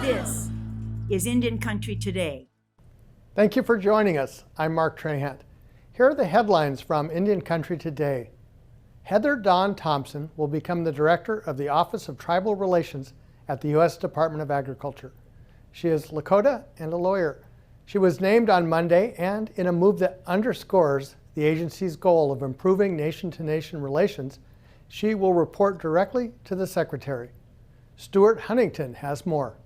This is Indian Country Today. Thank you for joining us. I'm Mark Trahant. Here are the headlines from Indian Country Today. Heather Dawn Thompson will become the director of the Office of Tribal Relations at the U.S. Department of Agriculture. She is Lakota and a lawyer. She was named on Monday, and in a move that underscores the agency's goal of improving nation-to-nation relations, she will report directly to the Secretary. Stuart Huntington has more.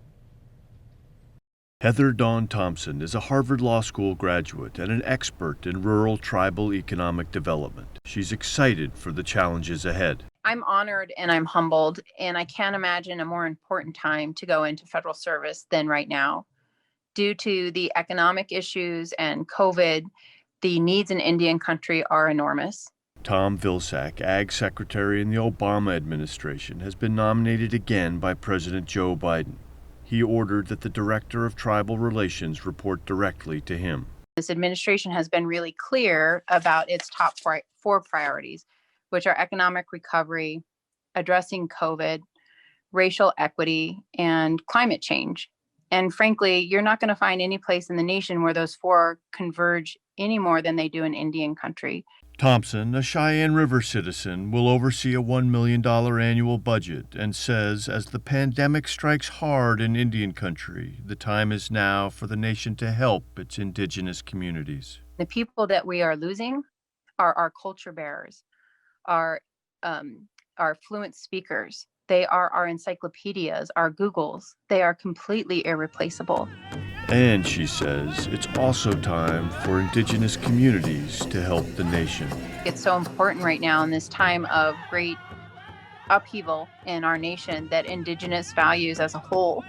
Heather Dawn Thompson is a Harvard Law School graduate and an expert in rural tribal economic development. She's excited for the challenges ahead. I'm honored and I'm humbled, and I can't imagine a more important time to go into federal service than right now. Due to the economic issues and COVID, the needs in Indian country are enormous. Tom Vilsack, Ag Secretary in the Obama administration, has been nominated again by President Joe Biden. He ordered that the Director of Tribal Relations report directly to him. This administration has been really clear about its top four priorities, which are economic recovery, addressing COVID, racial equity, and climate change. And frankly, you're not going to find any place in the nation where those four converge any more than they do in Indian country. Thompson, a Cheyenne River citizen, will oversee a $1 million annual budget and says as the pandemic strikes hard in Indian country, the time is now for the nation to help its indigenous communities. The people that we are losing are our culture bearers, our fluent speakers. They are our encyclopedias, our Googles. They are completely irreplaceable. And she says it's also time for indigenous communities to help the nation. It's so important right now in this time of great upheaval in our nation that indigenous values as a whole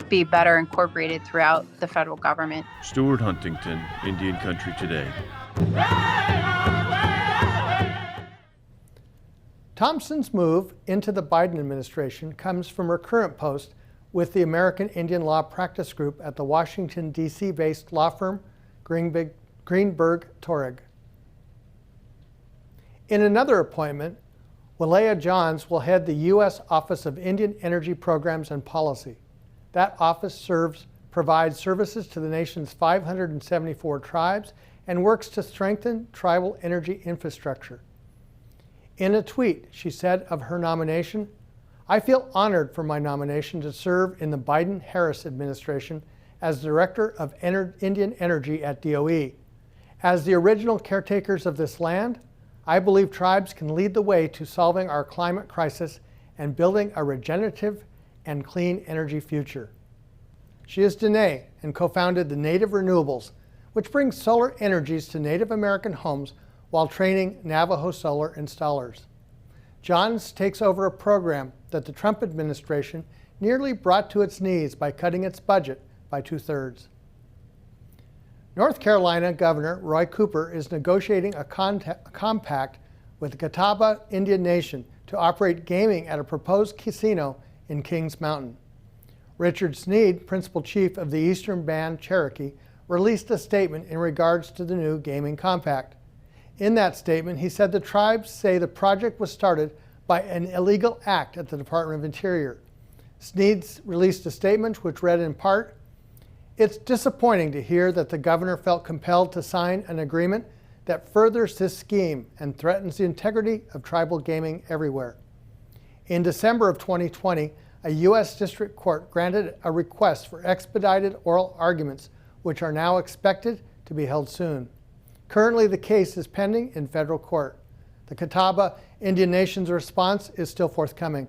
be better incorporated throughout the federal government. Stuart Huntington, Indian Country Today. Thompson's move into the Biden administration comes from her current post with the American Indian Law Practice Group at the Washington, D.C.-based law firm Greenberg Torrig. In another appointment, Walea Johns will head the U.S. Office of Indian Energy Programs and Policy. That office provides services to the nation's 574 tribes and works to strengthen tribal energy infrastructure. In a tweet, she said of her nomination, "I feel honored for my nomination to serve in the Biden-Harris administration as Director of Indian Energy at DOE. As the original caretakers of this land, I believe tribes can lead the way to solving our climate crisis and building a regenerative and clean energy future." She is Dene and co-founded the Native Renewables, which brings solar energies to Native American homes while training Navajo solar installers. Johns takes over a program that the Trump administration nearly brought to its knees by cutting its budget by 2/3. North Carolina Governor Roy Cooper is negotiating a compact with the Catawba Indian Nation to operate gaming at a proposed casino in Kings Mountain. Richard Sneed, principal chief of the Eastern Band Cherokee, released a statement in regards to the new gaming compact. In that statement, he said the tribes say the project was started by an illegal act at the Department of Interior. Sneed released a statement which read in part, "It's disappointing to hear that the governor felt compelled to sign an agreement that furthers this scheme and threatens the integrity of tribal gaming everywhere." In December of 2020, a U.S. District Court granted a request for expedited oral arguments, which are now expected to be held soon. Currently, the case is pending in federal court. The Catawba Indian Nation's response is still forthcoming.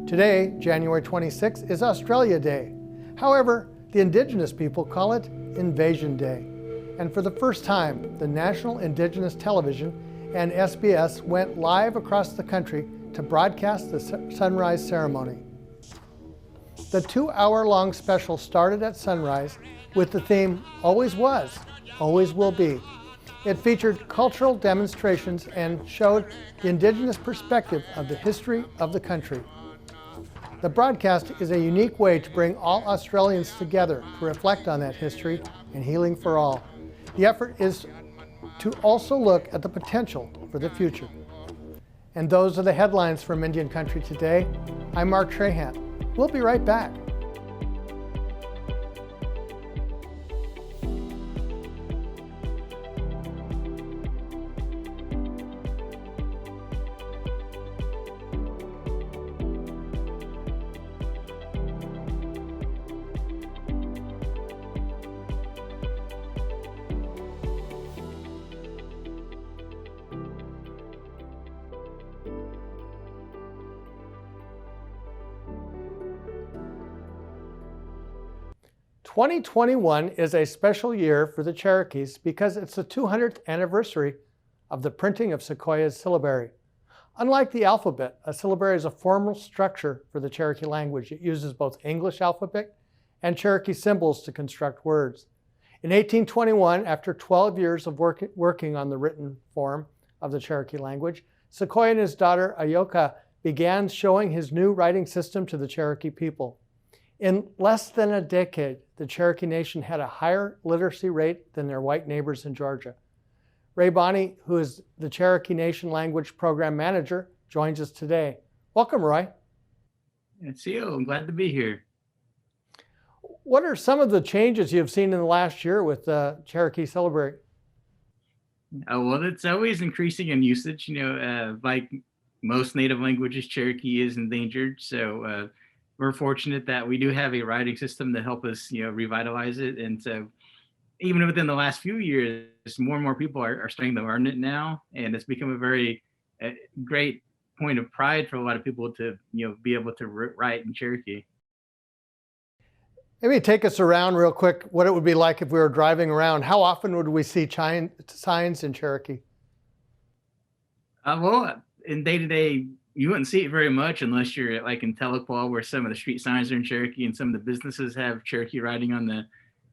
Today, January 26, is Australia Day. However, the indigenous people call it Invasion Day. And for the first time, the National Indigenous Television and SBS went live across the country to broadcast the sunrise ceremony. The 2-hour-long special started at sunrise with the theme, "Always Was, Always Will Be." It featured cultural demonstrations and showed the indigenous perspective of the history of the country. The broadcast is a unique way to bring all Australians together to reflect on that history and healing for all. The effort is to also look at the potential for the future. And those are the headlines from Indian Country Today. I'm Mark Trahant. We'll be right back. 2021 is a special year for the Cherokees because it's the 200th anniversary of the printing of Sequoyah's syllabary. Unlike the alphabet, a syllabary is a formal structure for the Cherokee language. It uses both English alphabet and Cherokee symbols to construct words. In 1821, after 12 years of working on the written form of the Cherokee language, Sequoyah and his daughter Ahyoka began showing his new writing system to the Cherokee people. In less than a decade, the Cherokee Nation had a higher literacy rate than their white neighbors in Georgia. Boney, who is the Cherokee Nation Language Program Manager, joins us today. Welcome, Roy. It's you. I'm glad to be here. What are some of the changes you've seen in the last year with the Cherokee syllabary? Well, it's always increasing in usage. Like most native languages, Cherokee is endangered. So we're fortunate that we do have a writing system to help us, revitalize it. And so even within the last few years, more and more people are starting to learn it now. And it's become a very great point of pride for a lot of people to, be able to write in Cherokee. Maybe take us around real quick, what it would be like if we were driving around. How often would we see signs in Cherokee? Well, in day-to-day, you wouldn't see it very much unless you're like in Tahlequah, where some of the street signs are in Cherokee and some of the businesses have Cherokee writing on the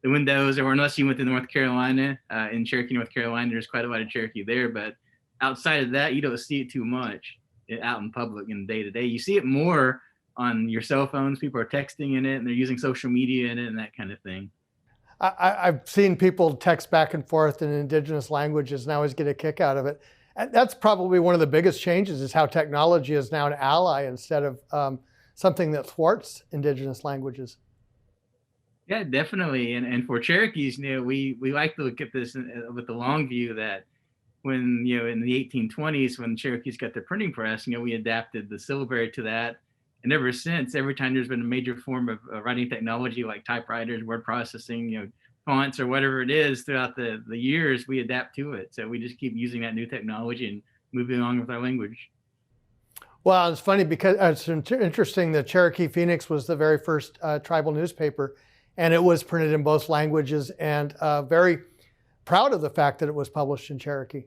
windows, or unless you went to North Carolina. In Cherokee, North Carolina, there's quite a lot of Cherokee there, but outside of that, you don't see it too much out in public in day-to-day. You see it more on your cell phones. People are texting in it and they're using social media in it and that kind of thing. I've seen people text back and forth in indigenous languages and I always get a kick out of it. And that's probably one of the biggest changes, is how technology is now an ally instead of something that thwarts indigenous languages. Yeah, definitely. And for Cherokees, we like to look at this with the long view that when, in the 1820s, when Cherokees got their printing press, we adapted the syllabary to that. And ever since, every time there's been a major form of writing technology like typewriters, word processing, fonts, or whatever it is throughout the years, we adapt to it. So we just keep using that new technology and moving along with our language. Well, it's funny because it's interesting that Cherokee Phoenix was the very first tribal newspaper, and it was printed in both languages, and very proud of the fact that it was published in Cherokee.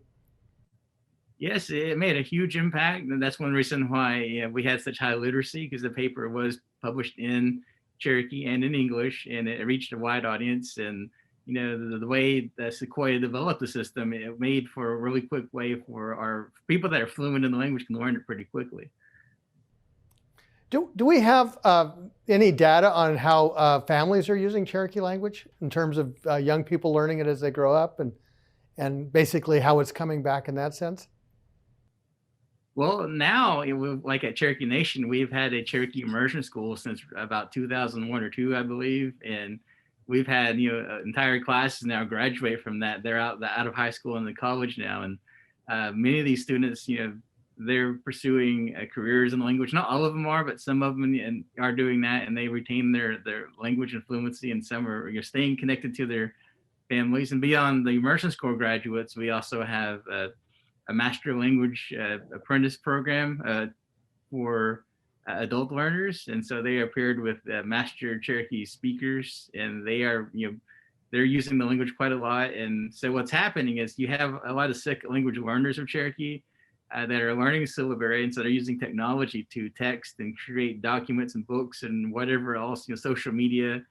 Yes, it made a huge impact, and that's one reason why we had such high literacy, because the paper was published in Cherokee and in English, and it reached a wide audience. And the way that Sequoyah developed the system, it made for a really quick way for our people that are fluent in the language can learn it pretty quickly. Do we have any data on how families are using Cherokee language in terms of young people learning it as they grow up, and basically how it's coming back in that sense? Well, now, like at Cherokee Nation, we've had a Cherokee immersion school since about 2001 or 2, I believe. And we've had, entire classes now graduate from that. They're out of high school and the college now. And many of these students, they're pursuing careers in the language. Not all of them are, but some of them are doing that, and they retain their language and fluency. And some are staying connected to their families. And beyond the immersion school graduates, we also have a master language apprentice program for adult learners. And so they are paired with master Cherokee speakers, and they are, they're using the language quite a lot. And so what's happening is you have a lot of sick language learners of Cherokee that are learning syllabary, and so they're using technology to text and create documents and books and whatever else, social media,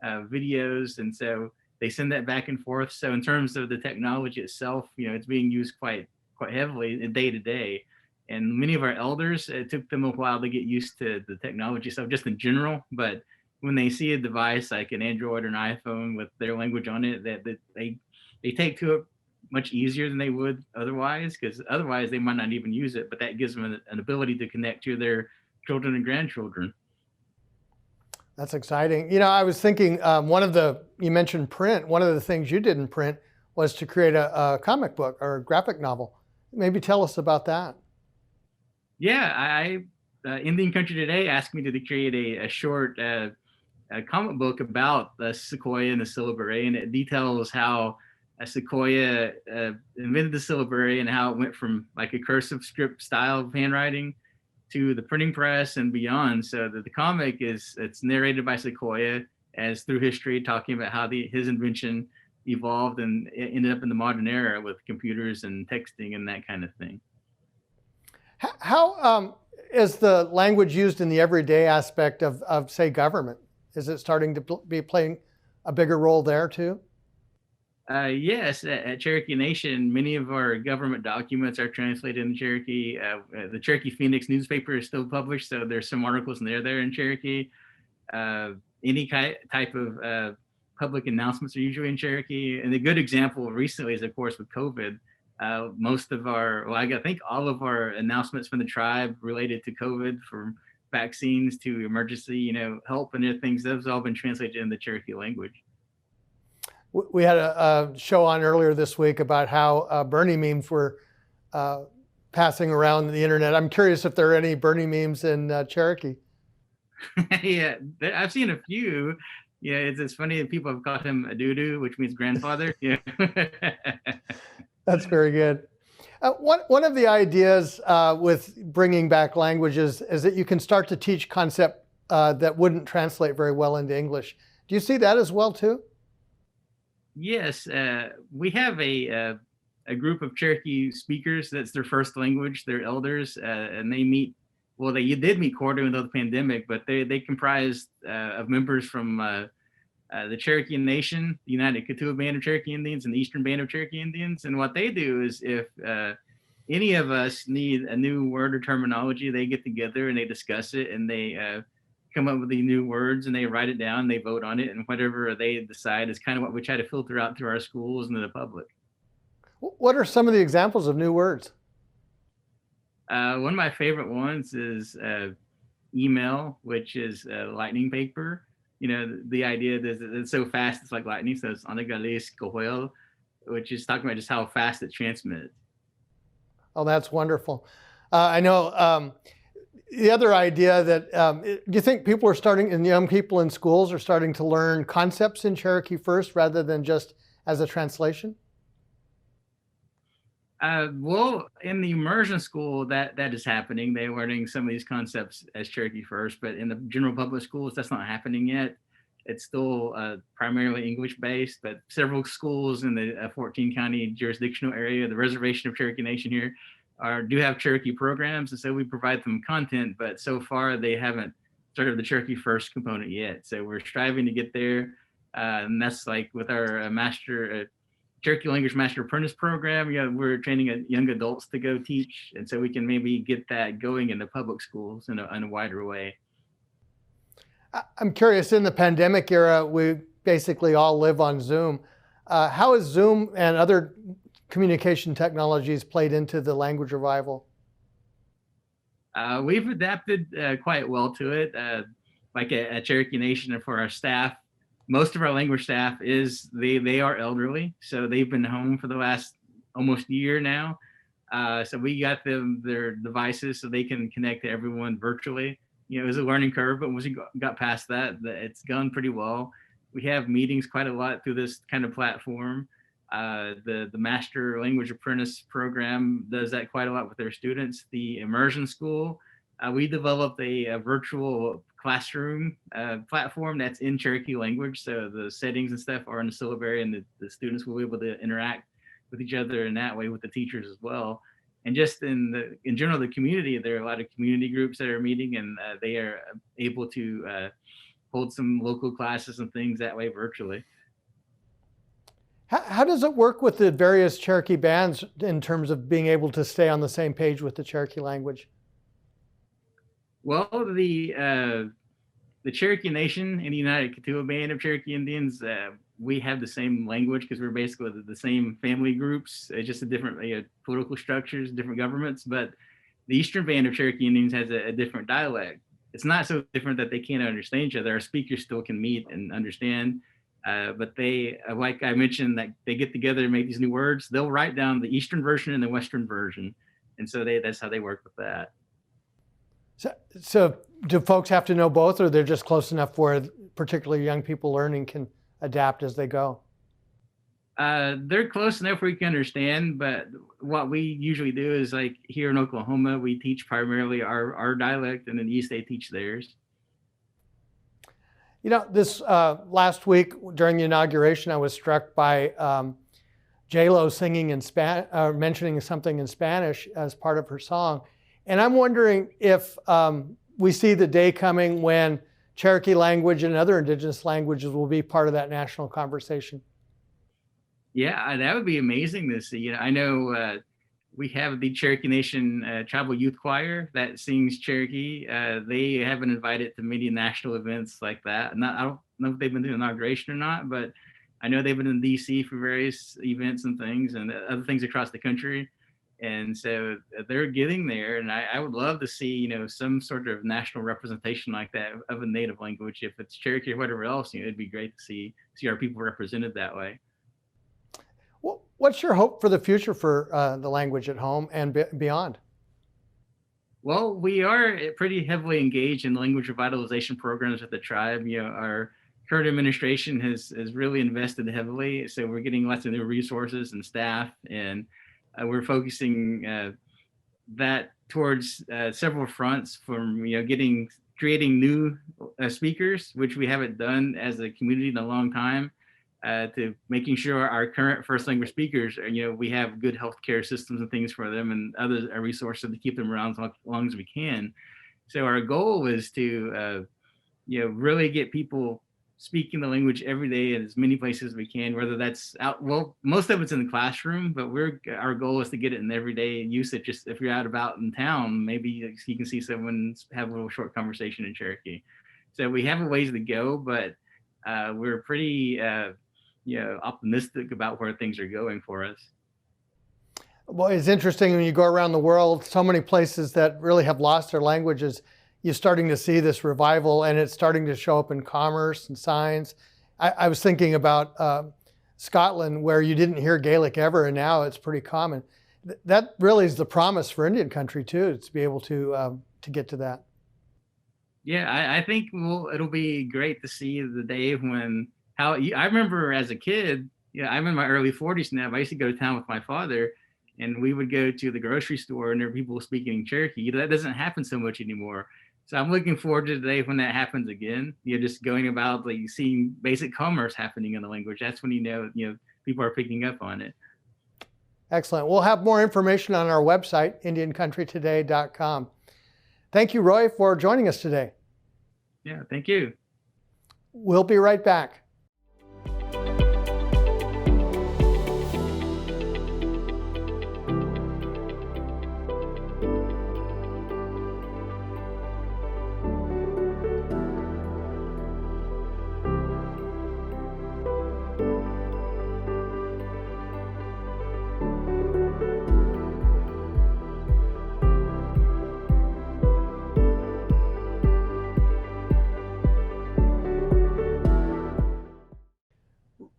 videos. And so they send that back and forth. So in terms of the technology itself, it's being used quite heavily day to day. And many of our elders, it took them a while to get used to the technology stuff just in general. But when they see a device like an Android or an iPhone with their language on it, that they take to it much easier than they would otherwise, because otherwise they might not even use it. But that gives them an ability to connect to their children and grandchildren. That's exciting. I was thinking you mentioned print. One of the things you did in print was to create a comic book or a graphic novel. Maybe tell us about that. Yeah, Indian Country Today asked me to create a short a comic book about the Sequoyah and the syllabary, and it details how Sequoyah invented the syllabary and how it went from like a cursive script style of handwriting to the printing press and beyond. So the comic it's narrated by Sequoyah, as through history, talking about how his invention evolved and it ended up in the modern era with computers and texting and that kind of thing. How is the language used in the everyday aspect of say, government? Is it starting to be playing a bigger role there too? Yes, at Cherokee Nation, many of our government documents are translated in Cherokee. The Cherokee Phoenix newspaper is still published, so there's some articles there in Cherokee. Any type of public announcements are usually in Cherokee. And a good example recently is, of course, with COVID. Most of I think all of our announcements from the tribe related to COVID, from vaccines to emergency, help and other things, those have all been translated in the Cherokee language. We had a show on earlier this week about how Boney memes were passing around the internet. I'm curious if there are any Boney memes in Cherokee. Yeah, I've seen a few. Yeah, it's funny that people have called him a doo-doo, which means grandfather. Yeah. That's very good. One of the ideas with bringing back languages is that you can start to teach concept that wouldn't translate very well into English. Do you see that as well too? Yes, we have a group of Cherokee speakers that's their first language. They're elders, and they meet. Well, they did meet quarterly without the pandemic, but they comprised of members from the Cherokee Nation, the United Kootenai Band of Cherokee Indians, and the Eastern Band of Cherokee Indians. And what they do is, if any of us need a new word or terminology, they get together and they discuss it, and they come up with the new words and they write it down, they vote on it, and whatever they decide is kind of what we try to filter out through our schools and to the public. What are some of the examples of new words? One of my favorite ones is email, which is lightning paper. The idea that it's so fast, it's like lightning. So it's Sequoyah, which is talking about just how fast it transmits. Oh, that's wonderful. I know the other idea that, do you think people are starting, and young people in schools are starting to learn concepts in Cherokee first rather than just as a translation? Well, in the immersion school, that is happening. They're learning some of these concepts as Cherokee first, but in the general public schools, that's not happening yet. It's still primarily English-based, but several schools in the 14 county jurisdictional area, the reservation of Cherokee Nation here, do have Cherokee programs, and so we provide them content, but so far they haven't started the Cherokee first component yet. So we're striving to get there, and that's like with our Cherokee Language Master Apprentice program. We're training young adults to go teach, and so we can maybe get that going in the public schools in a wider way. I'm curious, in the pandemic era, we basically all live on Zoom. How has Zoom and other communication technologies played into the language revival? We've adapted quite well to it. Like at Cherokee Nation, and for our staff, most of our language staff they are elderly, so they've been home for the last almost year now. So we got them their devices so they can connect to everyone virtually. It was a learning curve, but once we got past that, it's gone pretty well. We have meetings quite a lot through this kind of platform. The Master Language Apprentice program does that quite a lot with their students. The immersion school, we developed a virtual classroom platform that's in Cherokee language. So the settings and stuff are in the syllabary, and the students will be able to interact with each other in that way with the teachers as well. And just in general, the community, there are a lot of community groups that are meeting, and they are able to hold some local classes and things that way virtually. How does it work with the various Cherokee bands in terms of being able to stay on the same page with the Cherokee language? Well, the Cherokee Nation and the United Kootenai Band of Cherokee Indians, we have the same language because we're basically the same family groups, just a different political structures, different governments. But the Eastern Band of Cherokee Indians has a different dialect. It's not so different that they can't understand each other. Our speakers still can meet and understand. But they, like I mentioned, that they get together and make these new words. They'll write down the Eastern version and the Western version. And so that's how they work with that. So do folks have to know both, or they're just close enough where particularly young people learning can adapt as they go? They're close enough where you can understand, but what we usually do is, like here in Oklahoma, we teach primarily our dialect, and in the East they teach theirs. This last week during the inauguration, I was struck by J-Lo singing in Spanish, mentioning something in Spanish as part of her song. And I'm wondering if we see the day coming when Cherokee language and other indigenous languages will be part of that national conversation. Yeah, that would be amazing to see. I know we have the Cherokee Nation Tribal Youth Choir that sings Cherokee. They have been invited to many national events like that. I don't know if they've been to the inauguration or not, but I know they've been in DC for various events and things and other things across the country. And so they're getting there. And I would love to see, some sort of national representation like that of a native language. If it's Cherokee or whatever else, it'd be great to see our people represented that way. What's your hope for the future for the language at home and beyond? Well, we are pretty heavily engaged in language revitalization programs at the tribe. Our current administration has really invested heavily. So we're getting lots of new resources and staff, and we're focusing that towards several fronts, from creating new speakers, which we haven't done as a community in a long time, to making sure our current first language speakers, we have good healthcare systems and things for them and other resources to keep them around as long as we can. So our goal is to, really get people speaking the language every day in as many places as we can, whether that's out, well, most of it's in the classroom, but our goal is to get it in everyday usage. Just if you're out about in town, maybe you can see someone have a little short conversation in Cherokee. So we have a ways to go, but we're pretty, optimistic about where things are going for us. Well, it's interesting when you go around the world, so many places that really have lost their languages, you're starting to see this revival, and it's starting to show up in commerce and science. I was thinking about Scotland, where you didn't hear Gaelic ever, and now it's pretty common. That really is the promise for Indian country too, to be able to get to that. Yeah, I think it'll be great to see the day when I remember as a kid, I'm in my early 40s now, but I used to go to town with my father, and we would go to the grocery store and there were people speaking Cherokee. That doesn't happen so much anymore. So I'm looking forward to the day when that happens again. Just going about seeing basic commerce happening in the language. That's when people are picking up on it. Excellent. We'll have more information on our website, IndianCountryToday.com. Thank you, Roy, for joining us today. Yeah, thank you. We'll be right back.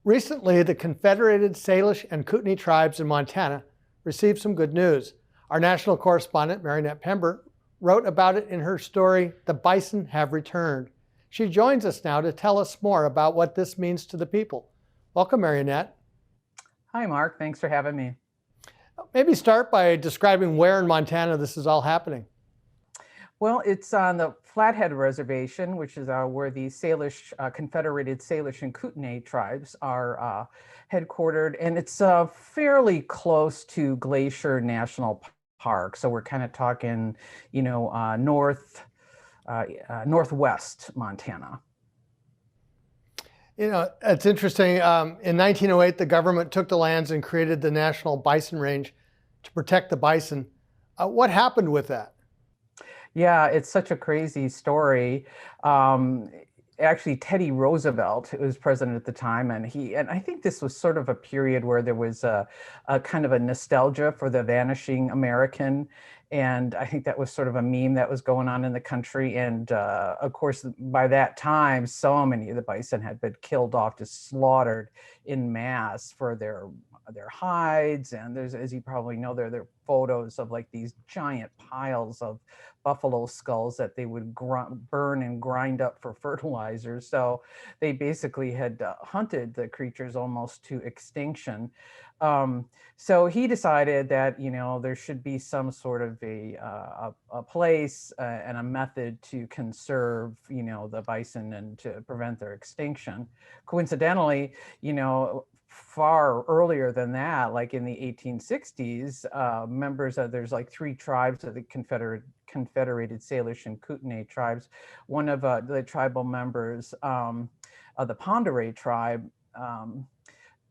Recently, the Confederated Salish and Kootenai tribes in Montana received some good news. Our national correspondent, Mary Annette Pember, wrote about it in her story, The Bison Have Returned. She joins us now to tell us more about what this means to the people. Welcome, Mary Annette. Hi, Mark. Thanks for having me. Maybe start by describing where in Montana this is all happening. Well, it's on the Flathead Reservation, which is where the Salish, Confederated Salish and Kootenai tribes are headquartered, and it's fairly close to Glacier National Park. So we're kind of talking, northwest Montana. It's interesting. In 1908, the government took the lands and created the National Bison Range to protect the bison. What happened with that? Yeah, it's such a crazy story. Actually, Teddy Roosevelt, who was president at the time, and I think this was sort of a period where there was a kind of a nostalgia for the vanishing American. And I think that was sort of a meme that was going on in the country. And of course, by that time, so many of the bison had been killed off, just slaughtered in mass for their their hides, and there's, as you probably know, there are photos of like these giant piles of buffalo skulls that they would burn and grind up for fertilizer. So they basically had hunted the creatures almost to extinction. So he decided that, you know, there should be some sort of a place and a method to conserve, you know, the bison and to prevent their extinction. Coincidentally, you know, far earlier than that, like in the 1860s, members of, there's like 3 tribes of the Confederated Salish and Kootenai tribes. One of the tribal members of the Ponderay tribe,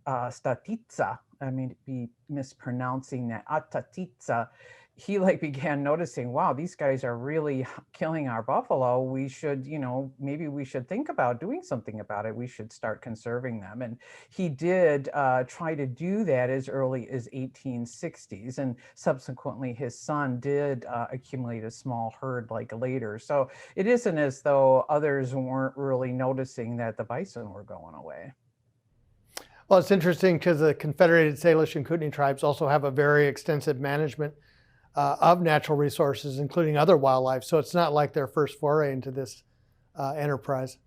Statitsa, I may be mispronouncing that, Atatitsa, he like began noticing, wow, these guys are really killing our buffalo. We should, you know, maybe we should think about doing something about it. We should start conserving them. And he did try to do that as early as 1860s. And subsequently, his son did accumulate a small herd like later. So it isn't as though others weren't really noticing that the bison were going away. Well, it's interesting because the Confederated Salish and Kootenai tribes also have a very extensive management of natural resources, including other wildlife. So it's not like their first foray into this enterprise.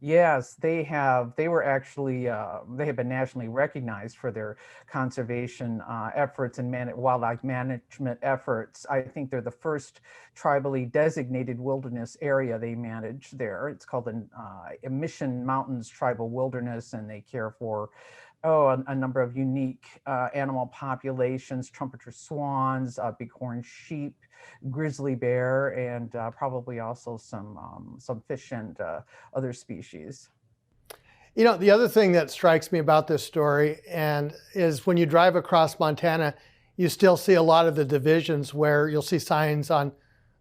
Yes, they have. They were actually, they have been nationally recognized for their conservation efforts and wildlife management efforts. I think they're the first tribally designated wilderness area they manage there. It's called the Mission Mountains Tribal Wilderness, and they care for a number of unique animal populations: trumpeter swans, bighorn sheep, grizzly bear, and probably also some fish and other species. You know, the other thing that strikes me about this story and is when you drive across Montana, you still see a lot of the divisions where you'll see signs on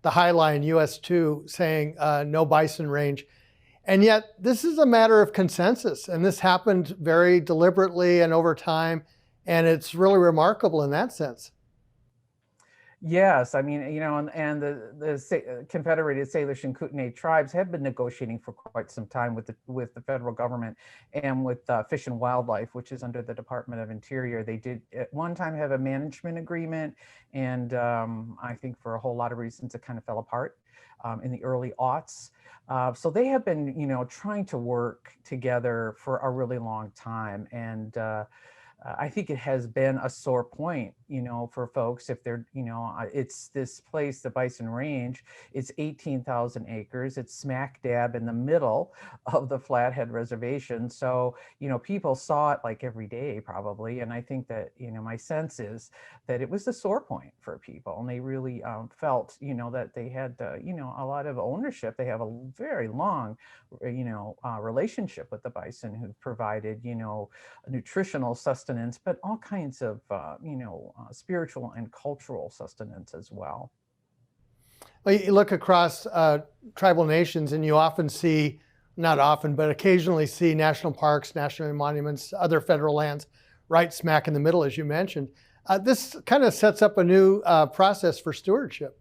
the High Line US 2 saying no bison range. And yet this is a matter of consensus, and this happened very deliberately and over time, and it's really remarkable in that sense. Yes, I mean, you know, and the Confederated Salish and Kootenai tribes have been negotiating for quite some time with the federal government and with Fish and Wildlife, which is under the Department of Interior. They did at one time have a management agreement, and I think for a whole lot of reasons it kind of fell apart in the early aughts. So they have been, you know, trying to work together for a really long time, and I think it has been a sore point, you know, for folks if they're, you know, it's this place, the Bison Range, it's 18,000 acres. It's smack dab in the middle of the Flathead Reservation. So, you know, people saw it like every day probably. And I think that, you know, my sense is that it was a sore point for people, and they really felt, you know, that they had, you know, a lot of ownership. They have a very long, you know, relationship with the bison, who provided, you know, nutritional sustenance, but all kinds of, you know, spiritual and cultural sustenance as well. Well, you look across tribal nations and you often see, not often, but occasionally see national parks, national monuments, other federal lands right smack in the middle, as you mentioned. This kind of sets up a new process for stewardship.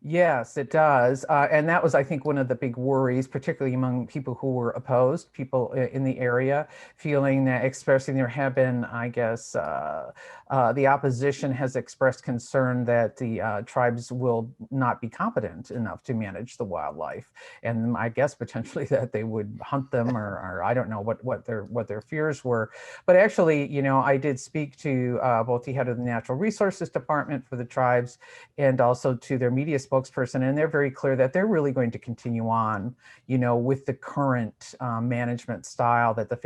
Yes, it does. And that was, I think, one of the big worries, particularly among people who were opposed, people in the area, feeling that, expressing there have been, I guess, the opposition has expressed concern that the tribes will not be competent enough to manage the wildlife. And I guess potentially that they would hunt them, or I don't know what their fears were. But actually, you know, I did speak to both the head of the Natural Resources Department for the tribes and also to their media spokesperson, and they're very clear that they're really going to continue on, you know, with the current management style that the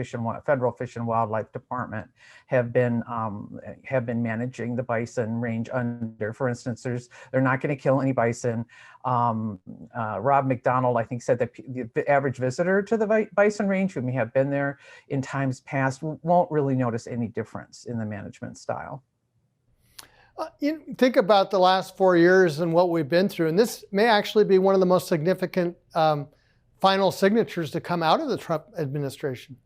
Federal Fish and Wildlife Department have been managing the Bison Range under. For instance, they're not going to kill any bison. Rob McDonald, I think, said that the average visitor to the Bison Range, who may have been there in times past, won't really notice any difference in the management style. You think about the last 4 years and what we've been through, and this may actually be one of the most significant final signatures to come out of the Trump administration.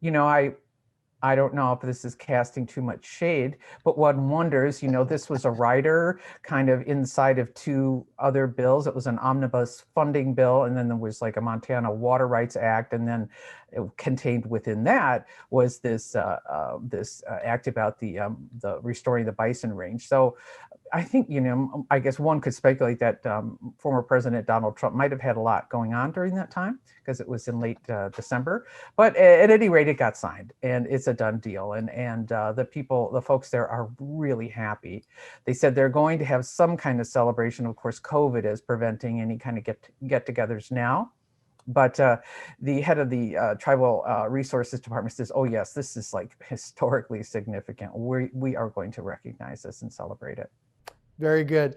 You know, I don't know if this is casting too much shade, but one wonders, you know, this was a rider kind of inside of 2 other bills. It was an omnibus funding bill, and then there was like a Montana Water Rights Act, and then contained within that was this act about the restoring the Bison Range. So I think, I guess one could speculate that former President Donald Trump might have had a lot going on during that time because it was in late December. But at any rate, it got signed and it's a done deal. And the folks there are really happy. They said they're going to have some kind of celebration. Of course, COVID is preventing any kind of get-togethers now. But the head of the Tribal Resources Department says, oh, yes, this is like historically significant. We are going to recognize this and celebrate it. Very good.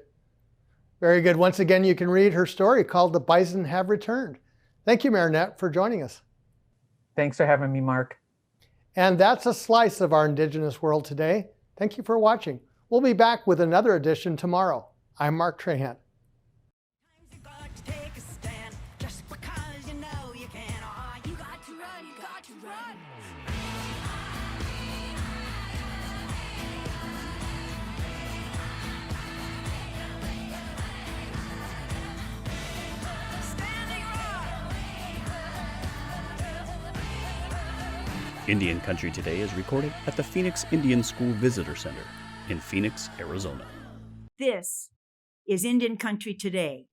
Very good. Once again, you can read her story called The Bison Have Returned. Thank you, Mary Annette, for joining us. Thanks for having me, Mark. And that's a slice of our Indigenous world today. Thank you for watching. We'll be back with another edition tomorrow. I'm Mark Trahan. Indian Country Today is recorded at the Phoenix Indian School Visitor Center in Phoenix, Arizona. This is Indian Country Today.